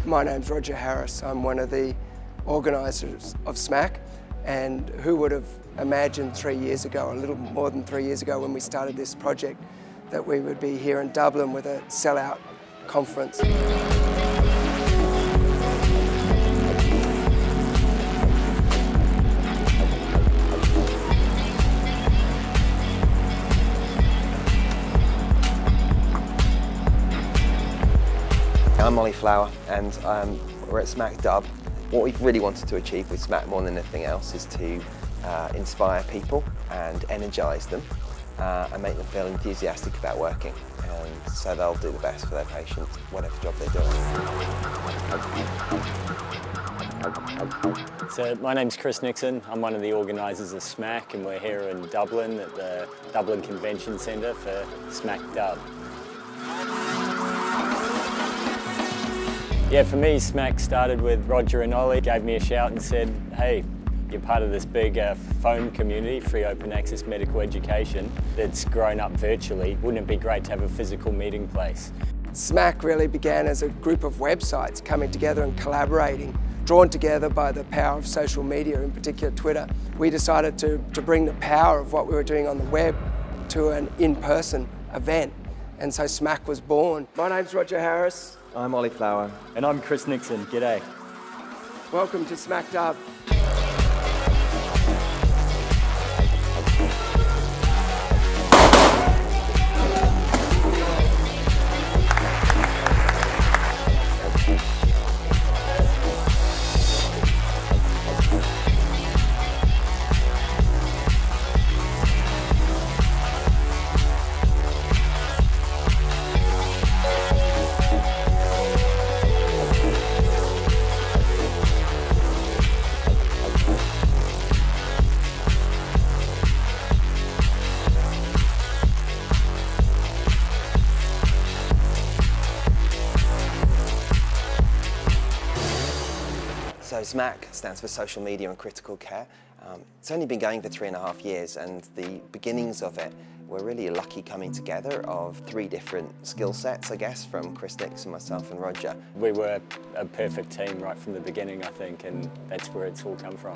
My name's Roger Harris. I'm one of the organisers of SMACC, and who would have imagined 3 years ago, a little more than 3 years ago when we started this project, that we would be here in Dublin with a sellout conference. I'm Ollie Flower, and we're at SMACC DUB. What we've really wanted to achieve with SMACC more than anything else is to inspire people and energise them and make them feel enthusiastic about working, and so they'll do the best for their patients, whatever job they're doing. So my name's Chris Nixon. I'm one of the organisers of SMACC, and we're here in Dublin at the Dublin Convention Centre for SMACC DUB. Yeah, for me, SMACC started with Roger and Ollie. Gave me a shout and said, hey, you're part of this big phone community, free open access medical education, that's grown up virtually. Wouldn't it be great to have a physical meeting place? SMACC really began as a group of websites coming together and collaborating, drawn together by the power of social media, in particular Twitter. We decided to bring the power of what we were doing on the web to an in-person event, and so SMACC was born. My name's Roger Harris. I'm Ollie Flower. And I'm Chris Nixon. G'day. Welcome to SMACC DUB. So SMACC stands for Social Media and Critical Care. It's only been going for 3.5 years, and the beginnings of it were really a lucky coming together of 3 different skill sets, I guess, from Chris Nixon, myself and Roger. We were a perfect team right from the beginning, I think, and that's where it's all come from.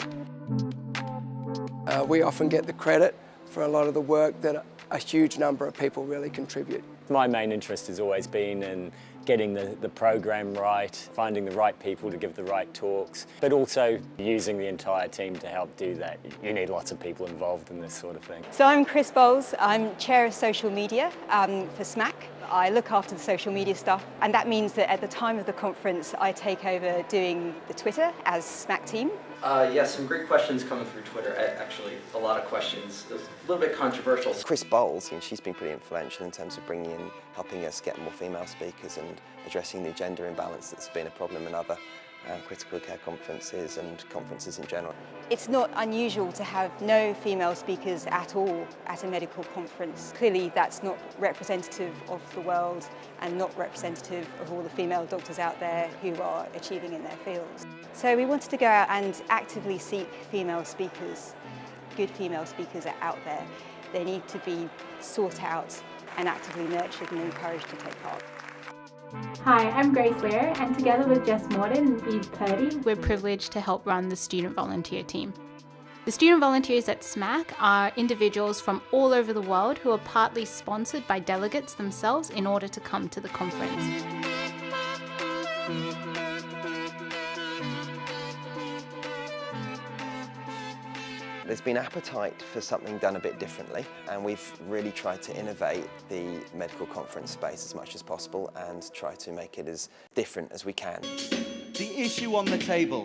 We often get the credit for a lot of the work that a huge number of people really contribute. My main interest has always been in getting the program right, finding the right people to give the right talks, but also using the entire team to help do that. You need lots of people involved in this sort of thing. So I'm Chris Bowles. I'm Chair of Social Media for SMACC. I look after the social media stuff, and that means that at the time of the conference I take over doing the Twitter as SMACC team. Yes, some great questions coming through Twitter, actually, a lot of questions. It was a little bit controversial. Chris Bowles, she's been pretty influential in terms of bringing in, helping us get more female speakers and addressing the gender imbalance that's been a problem in other critical care conferences and conferences in general. It's not unusual to have no female speakers at all at a medical conference. Clearly that's not representative of the world and not representative of all the female doctors out there who are achieving in their fields. So we wanted to go out and actively seek female speakers. Good female speakers are out there. They need to be sought out and actively nurtured and encouraged to take part. Hi, I'm Grace Lear, and together with Jess Morden and Eve Purdy, we're privileged to help run the student volunteer team. The student volunteers at SMACC are individuals from all over the world who are partly sponsored by delegates themselves in order to come to the conference. There's been appetite for something done a bit differently, and we've really tried to innovate the medical conference space as much as possible and try to make it as different as we can. The issue on the table.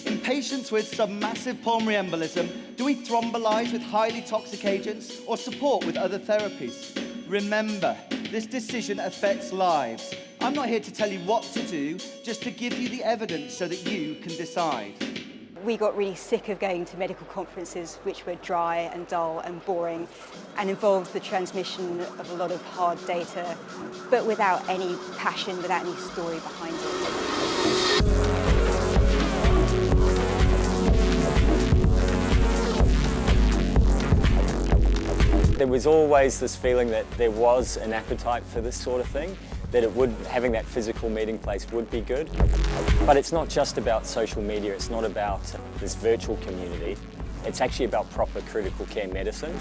In patients with submassive pulmonary embolism, do we thrombolyse with highly toxic agents or support with other therapies? Remember, this decision affects lives. I'm not here to tell you what to do, just to give you the evidence so that you can decide. We got really sick of going to medical conferences which were dry and dull and boring and involved the transmission of a lot of hard data, but without any passion, without any story behind it. There was always this feeling that there was an appetite for this sort of thing, that having that physical meeting place would be good. But it's not just about social media, it's not about this virtual community. It's actually about proper critical care medicine.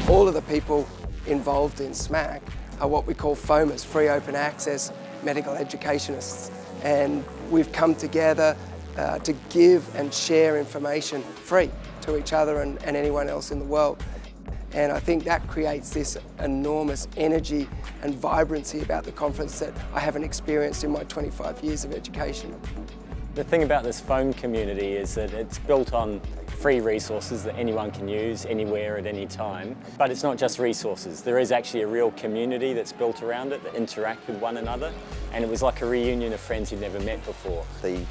All of the people involved in SMACC are what we call FOMers, free open access medical educationists. And we've come together to give and share information free to each other and anyone else in the world. And I think that creates this enormous energy and vibrancy about the conference that I haven't experienced in my 25 years of education. The thing about this foam community is that it's built on free resources that anyone can use anywhere at any time. But it's not just resources. There is actually a real community that's built around it that interact with one another. And it was like a reunion of friends you'd never met before. The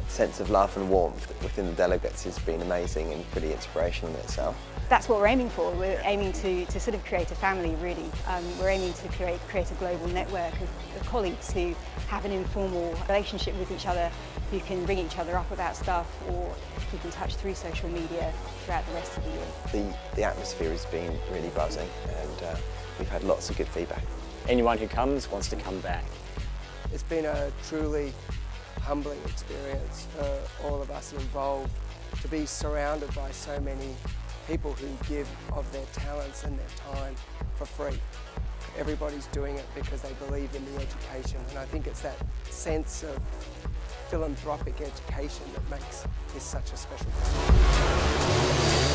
sense of love and warmth within the delegates has been amazing and pretty inspirational in itself. That's what we're aiming for. We're aiming to sort of create a family, really. We're aiming to create a global network of colleagues who have an informal relationship with each other, who can ring each other up about stuff or keep in touch through social media throughout the rest of the year. The atmosphere has been really buzzing and we've had lots of good feedback. Anyone who comes wants to come back. It's been a truly humbling experience for all of us involved to be surrounded by so many people who give of their talents and their time for free. Everybody's doing it because they believe in the education, and I think it's that sense of philanthropic education that makes this such a special time.